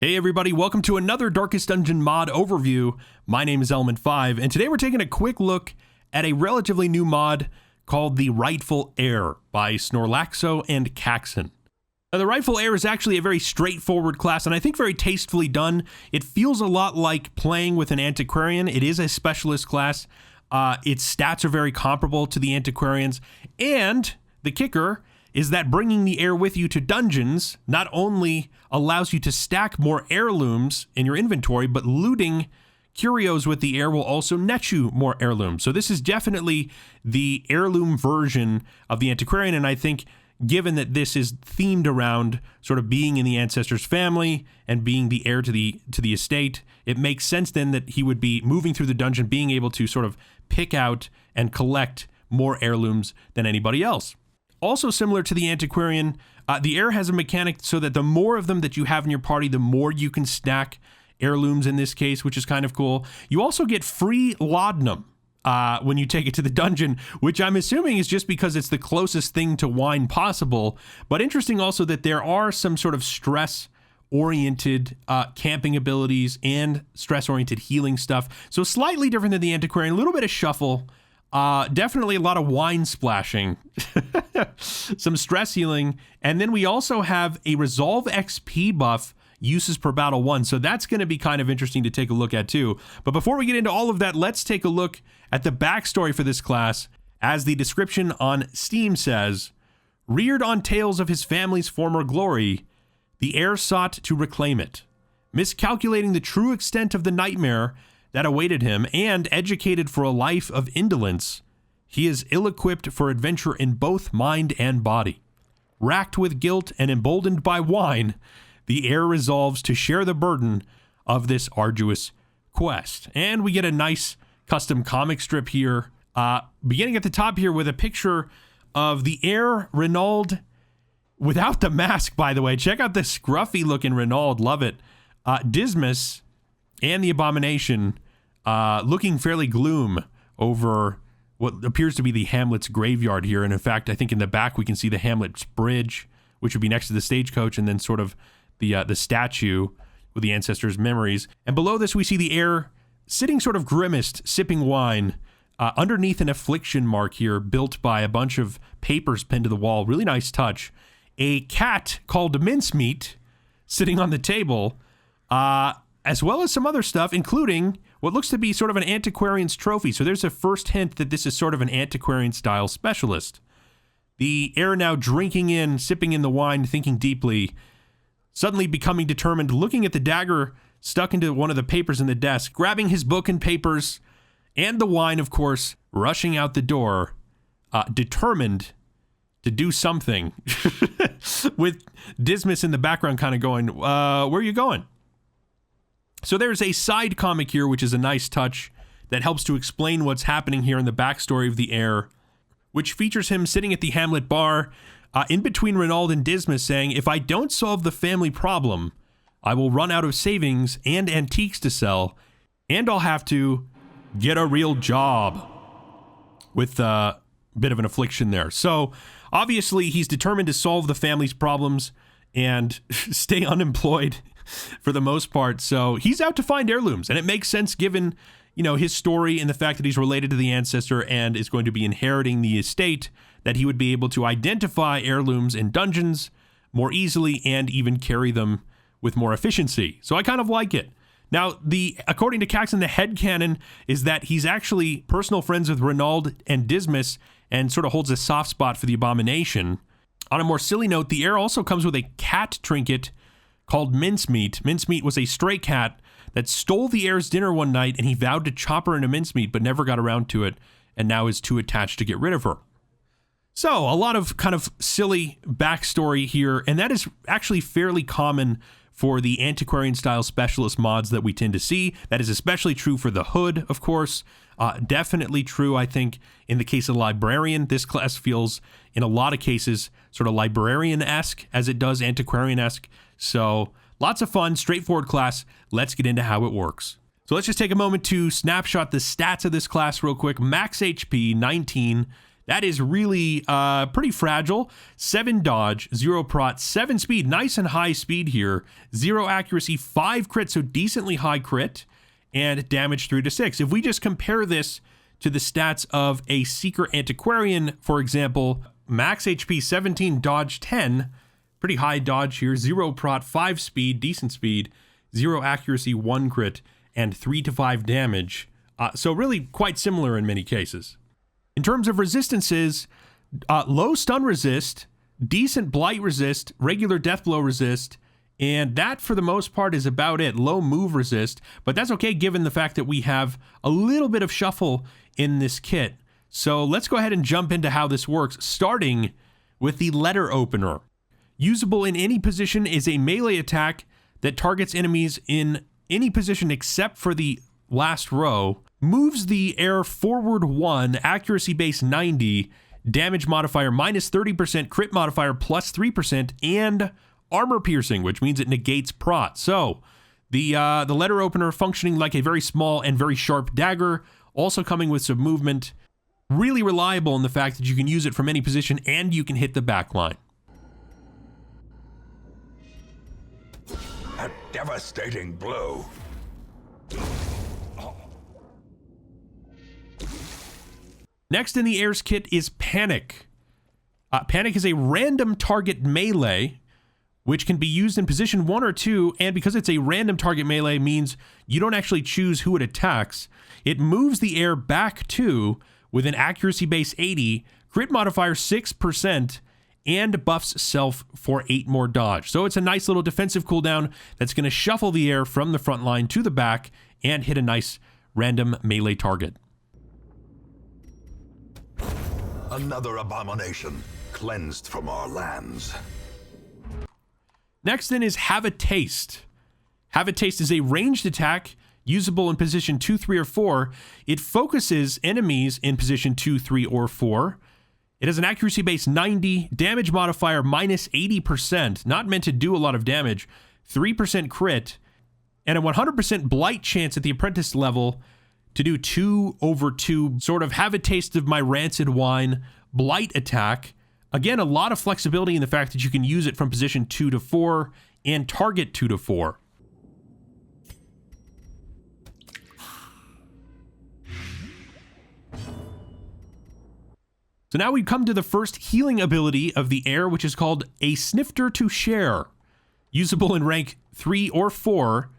Hey everybody, welcome to another Darkest Dungeon mod overview. My name is ElementFive, and today we're taking a quick look at a relatively new mod called the Rightful Heir by Snorlaxo and Caxon. Now, the Rightful Heir is actually a very straightforward class, and I think very tastefully done. It feels a lot like playing with an antiquarian. It is a specialist class. Its stats are very comparable to the antiquarians, and the kicker is that bringing the heir with you to dungeons not only allows you to stack more heirlooms in your inventory, but looting curios with the heir will also net you more heirlooms. So this is definitely the heirloom version of the antiquarian, and I think given that this is themed around sort of being in the ancestor's family and being the heir to the estate, it makes sense then that he would be moving through the dungeon, being able to sort of pick out and collect more heirlooms than anybody else. Also similar to the antiquarian, the heir has a mechanic so that the more of them that you have in your party, the more you can stack heirlooms in this case, which is kind of cool. You also get free laudanum when you take it to the dungeon, which I'm assuming is just because it's the closest thing to wine possible. But interesting also that there are some sort of stress-oriented camping abilities and stress-oriented healing stuff. So slightly different than the antiquarian, a little bit of shuffle. Definitely a lot of wine splashing, some stress healing, and then we also have a Resolve XP buff, uses per battle 1, so that's going to be kind of interesting to take a look at too. But before we get into all of that, let's take a look at the backstory for this class. As the description on Steam says, reared on tales of his family's former glory, the heir sought to reclaim it. Miscalculating the true extent of the nightmare that awaited him, and educated for a life of indolence, he is ill-equipped for adventure in both mind and body. Racked with guilt and emboldened by wine, the heir resolves to share the burden of this arduous quest. And we get a nice custom comic strip here, beginning at the top here with a picture of the heir Renauld, without the mask, by the way. Check out this scruffy-looking Renauld, love it. Dismas and the Abomination looking fairly gloom over what appears to be the Hamlet's graveyard here. And in fact, I think in the back we can see the Hamlet's bridge, which would be next to the stagecoach, and then sort of the statue with the ancestors' memories. And below this we see the heir sitting sort of grimaced, sipping wine, underneath an affliction mark here built by a bunch of papers pinned to the wall. Really nice touch. A cat called Mincemeat sitting on the table, as well as some other stuff, including what looks to be sort of an antiquarian's trophy. So there's a first hint that this is sort of an antiquarian-style specialist. The heir now drinking in, sipping in the wine, thinking deeply, suddenly becoming determined, looking at the dagger stuck into one of the papers in the desk, grabbing his book and papers, and the wine, of course, rushing out the door, determined to do something, with Dismas in the background kind of going, where are you going? So there's a side comic here, which is a nice touch that helps to explain what's happening here in the backstory of the heir, which features him sitting at the Hamlet bar in between Renauld and Dismas saying, if I don't solve the family problem, I will run out of savings and antiques to sell, and I'll have to get a real job, with a bit of an affliction there. So obviously he's determined to solve the family's problems and stay unemployed for the most part. So he's out to find heirlooms, and it makes sense given, you know, his story and the fact that he's related to the ancestor and is going to be inheriting the estate, that he would be able to identify heirlooms in dungeons more easily and even carry them with more efficiency. So I kind of like it. Now, according to Caxon, the headcanon is that he's actually personal friends with Renauld and Dismas and sort of holds a soft spot for the Abomination. On a more silly note, the heir also comes with a cat trinket called Mincemeat. Mincemeat was a stray cat that stole the heir's dinner one night, and he vowed to chop her into mincemeat, but never got around to it, and now is too attached to get rid of her. So, a lot of kind of silly backstory here, and that is actually fairly common for the antiquarian-style specialist mods that we tend to see. That is especially true for the Hood, of course. Definitely true, I think, in the case of Librarian. This class feels, in a lot of cases, sort of Librarian-esque, as it does Antiquarian-esque. So, lots of fun, straightforward class. Let's get into how it works. So let's just take a moment to snapshot the stats of this class real quick. Max HP, 19. That is really pretty fragile. 7 dodge, 0 prot, 7 speed, nice and high speed here. 0 accuracy, 5 crit, so decently high crit, and damage 3 to 6. If we just compare this to the stats of a Seeker Antiquarian, for example, max HP 17, dodge 10, pretty high dodge here, 0 prot, 5 speed, decent speed, 0 accuracy, 1 crit, and 3 to 5 damage. So really quite similar in many cases. In terms of resistances, low stun resist, decent blight resist, regular death blow resist, and that for the most part is about it. Low move resist, but that's okay given the fact that we have a little bit of shuffle in this kit. So let's go ahead and jump into how this works, starting with the letter opener. Usable in any position is a melee attack that targets enemies in any position except for the last row. Moves the heir forward 1, accuracy base 90, damage modifier minus 30%, crit modifier plus 3%, and armor piercing, which means it negates prot. So the letter opener functioning like a very small and very sharp dagger, also coming with some movement. Really reliable in the fact that you can use it from any position and you can hit the back line. A devastating blow. Next in the heir's kit is Panic. Panic is a random target melee, which can be used in position 1 or 2, and because it's a random target melee means you don't actually choose who it attacks. It moves the heir back 2 with an accuracy base 80, crit modifier 6%, and buffs self for 8 more dodge. So it's a nice little defensive cooldown that's going to shuffle the heir from the front line to the back and hit a nice random melee target. Another abomination cleansed from our lands. Next then is Have a Taste. Have a Taste is a ranged attack usable in position 2, 3, or 4. It focuses enemies in position 2, 3, or 4. It has an accuracy base 90, damage modifier minus 80%, not meant to do a lot of damage, 3% crit, and a 100% blight chance at the apprentice level to do 2/2, sort of have a taste of my rancid wine blight attack. Again, a lot of flexibility in the fact that you can use it from position 2 to 4 and target 2 to 4. So now we come to the first healing ability of the heir, which is called A Snifter to Share. Usable in rank 3 or 4,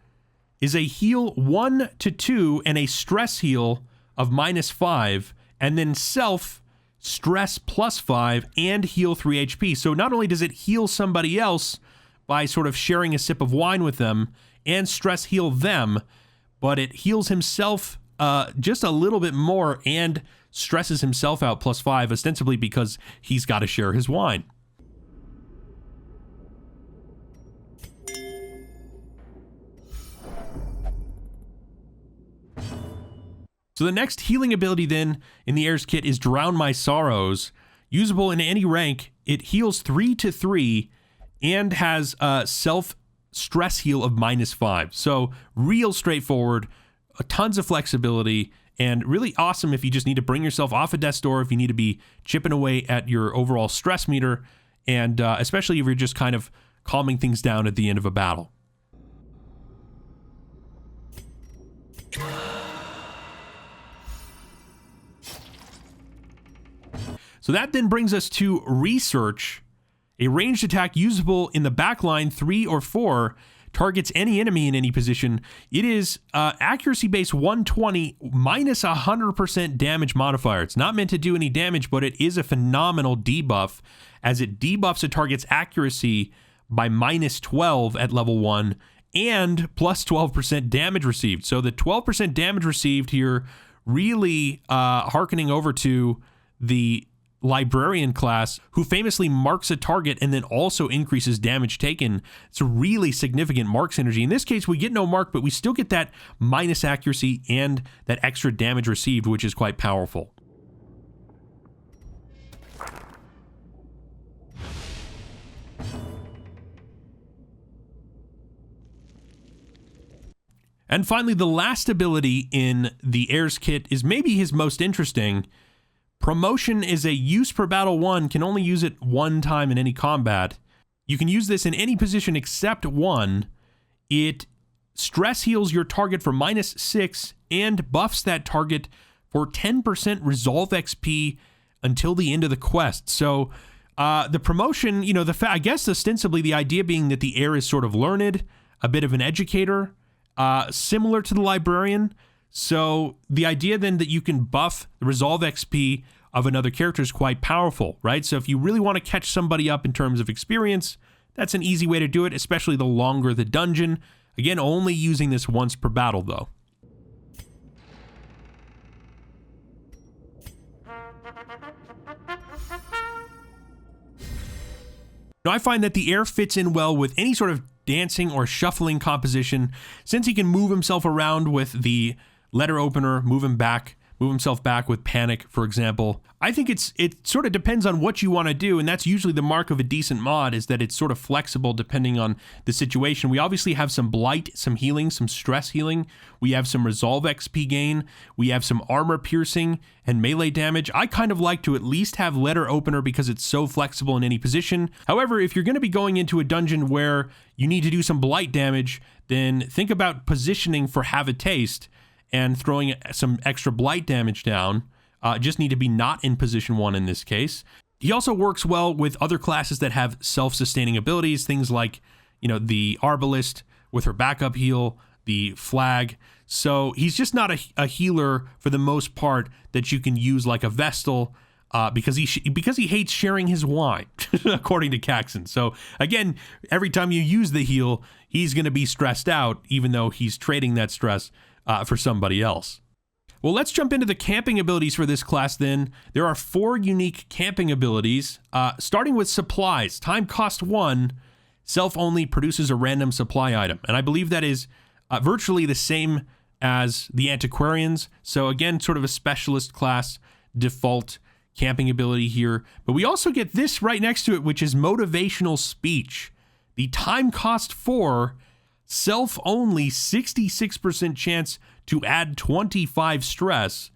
is a heal 1 to 2 and a stress heal of -5, and then self stress +5 and heal 3 HP. So not only does it heal somebody else by sort of sharing a sip of wine with them and stress heal them, but it heals himself just a little bit more and stresses himself out +5, ostensibly because he's got to share his wine. So the next healing ability then in the heir's kit is Drown My Sorrows. Usable in any rank, it heals 3 to 3 and has a self stress heal of -5. So real straightforward, tons of flexibility, and really awesome if you just need to bring yourself off of death's door, if you need to be chipping away at your overall stress meter, and especially if you're just kind of calming things down at the end of a battle. So that then brings us to Research, a ranged attack usable in the backline 3 or 4, targets any enemy in any position. It is accuracy base 120 minus 100% damage modifier. It's not meant to do any damage, but it is a phenomenal debuff as it debuffs a target's accuracy by -12 at level 1 and plus 12% damage received. So the 12% damage received here really hearkening over to the Librarian class, who famously marks a target and then also increases damage taken. It's a really significant mark synergy. In this case, we get no mark, but we still get that minus accuracy and that extra damage received, which is quite powerful. And finally, the last ability in the heir's kit is maybe his most interesting, Promotion is a use per battle 1, can only use it one time in any combat. You can use this in any position except 1. It stress heals your target for -6 and buffs that target for 10% resolve XP until the end of the quest. So the promotion, you know, I guess ostensibly the idea being that the heir is sort of learned, a bit of an educator, similar to the librarian. So the idea then that you can buff the resolve XP of another character is quite powerful, right? So if you really want to catch somebody up in terms of experience, that's an easy way to do it, especially the longer the dungeon. Again, only using this once per battle, though. Now, I find that the heir fits in well with any sort of dancing or shuffling composition, since he can move himself around with the letter opener, move himself back with panic, for example. I think it sort of depends on what you want to do, and that's usually the mark of a decent mod, is that it's sort of flexible depending on the situation. We obviously have some blight, some healing, some stress healing. We have some resolve XP gain. We have some armor piercing and melee damage. I kind of like to at least have letter opener because it's so flexible in any position. However, if you're going to be going into a dungeon where you need to do some blight damage, then think about positioning for Have a Taste and throwing some extra blight damage down. Just need to be not in position 1 in this case. He also works well with other classes that have self-sustaining abilities, things like, you know, the Arbalist with her backup heal, the Flag. So he's just not a healer for the most part that you can use like a Vestal, because he hates sharing his wine, according to Caxton. So again, every time you use the heal, he's going to be stressed out, even though he's trading that stress for somebody else. Well, let's jump into the camping abilities for this class then. There are 4 unique camping abilities, starting with supplies. Time cost 1, self-only produces a random supply item. And I believe that is virtually the same as the antiquarians. So again, sort of a specialist class default camping ability here. But we also get this right next to it, which is motivational speech. The time cost 4, self-only 66% chance to add 25 stress,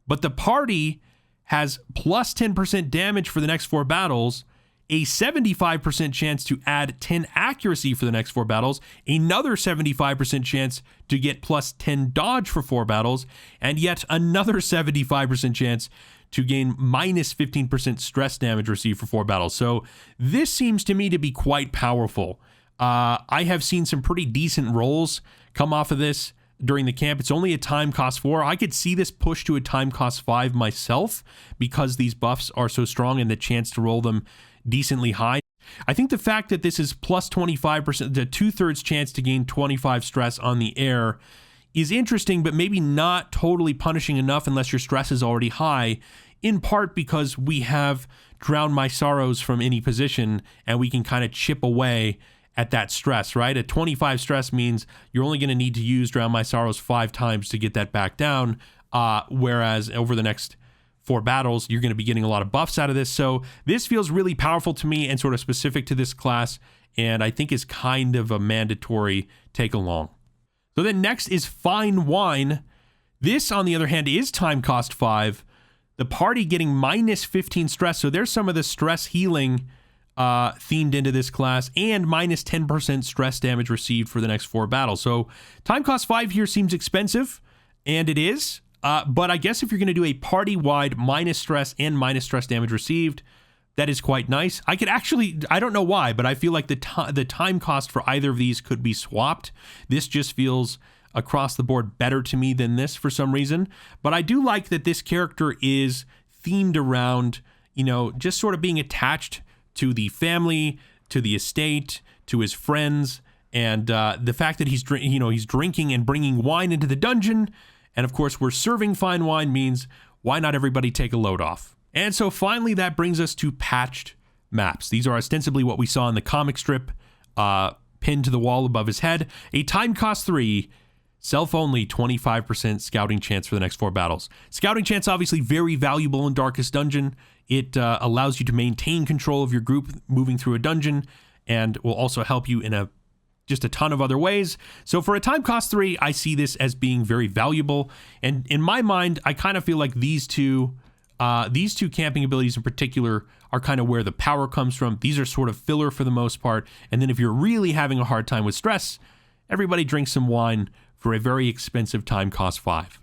but the party has plus 10% damage for the next 4 battles, a 75% chance to add 10 accuracy for the next 4 battles, another 75% chance to get plus 10 dodge for 4 battles, and yet another 75% chance to gain minus 15% stress damage received for 4 battles. So this seems to me to be quite powerful. I have seen some pretty decent rolls come off of this during the camp. It's only a time cost 4. I could see this push to a time cost 5 myself because these buffs are so strong and the chance to roll them decently high. I think the fact that this is plus 25%, the 2/3 chance to gain 25 stress on the heir is interesting, but maybe not totally punishing enough unless your stress is already high, in part because we have Drown My Sorrows from any position and we can kind of chip away at that stress, right? A 25 stress means you're only going to need to use Drown My Sorrows 5 times to get that back down, whereas over the next 4 battles, you're going to be getting a lot of buffs out of this. So this feels really powerful to me and sort of specific to this class, and I think is kind of a mandatory take along. So then next is Fine Wine. This, on the other hand, is time cost 5. The party getting minus 15 stress, so there's some of the stress healing themed into this class, and minus 10% stress damage received for the next 4 battles. So time cost 5 here seems expensive, and it is, but I guess if you're going to do a party-wide minus stress and minus stress damage received, that is quite nice. I could actually, I don't know why, but I feel like the time cost for either of these could be swapped. This just feels across the board better to me than this for some reason, but I do like that this character is themed around, you know, just sort of being attached to the family, to the estate, to his friends, and the fact that he's drinking and bringing wine into the dungeon, and of course we're serving fine wine means why not everybody take a load off? And so finally that brings us to patched maps. These are ostensibly what we saw in the comic strip, pinned to the wall above his head. A time cost 3, self-only 25% scouting chance for the next 4 battles. Scouting chance obviously very valuable in Darkest Dungeon. It allows you to maintain control of your group moving through a dungeon and will also help you in just a ton of other ways. So for a time cost 3, I see this as being very valuable. And in my mind, I kind of feel like these two These two camping abilities in particular are kind of where the power comes from. These are sort of filler for the most part. And then if you're really having a hard time with stress, everybody drinks some wine for a very expensive time cost 5.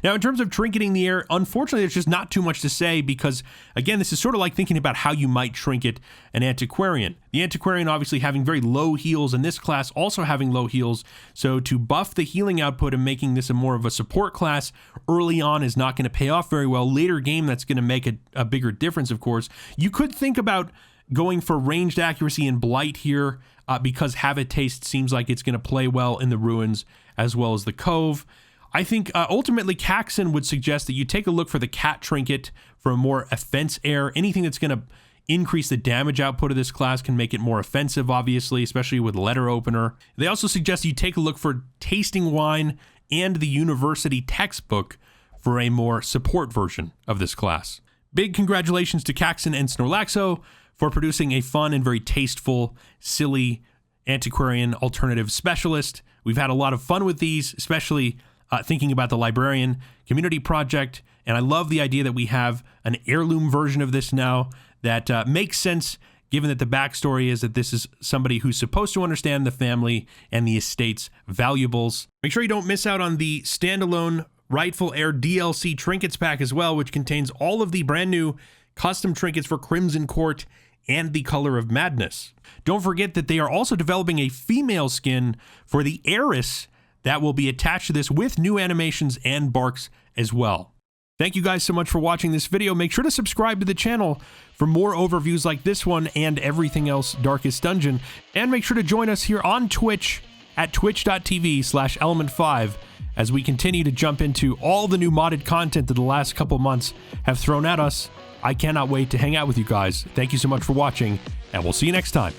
Now, in terms of trinketing the heir, unfortunately, there's just not too much to say because, again, this is sort of like thinking about how you might trinket an antiquarian. The antiquarian obviously having very low heals, and this class also having low heals. So to buff the healing output and making this a more of a support class early on is not going to pay off very well. Later game, that's going to make a bigger difference, of course. You could think about going for ranged accuracy and blight here because Have a Taste seems like it's going to play well in the ruins as well as the cove. I think ultimately Caxton would suggest that you take a look for the cat trinket for a more offense heir. Anything that's going to increase the damage output of this class can make it more offensive, obviously, especially with letter opener. They also suggest you take a look for tasting wine and the university textbook for a more support version of this class. Big congratulations to Caxton and Snorlaxo for producing a fun and very tasteful, silly antiquarian alternative specialist. We've had a lot of fun with these, especially thinking about the librarian community project, and I love the idea that we have an heirloom version of this now that makes sense given that the backstory is that this is somebody who's supposed to understand the family and the estate's valuables. Make sure you don't miss out on the standalone Rightful Heir DLC Trinkets pack as well, which contains all of the brand new custom trinkets for Crimson Court and the Color of Madness. Don't forget that they are also developing a female skin for the heiress that will be attached to this with new animations and barks as well. Thank you guys so much for watching this video. Make sure to subscribe to the channel for more overviews like this one and everything else Darkest Dungeon. And make sure to join us here on Twitch at twitch.tv/ElementFive as we continue to jump into all the new modded content that the last couple months have thrown at us. I cannot wait to hang out with you guys. Thank you so much for watching, and we'll see you next time.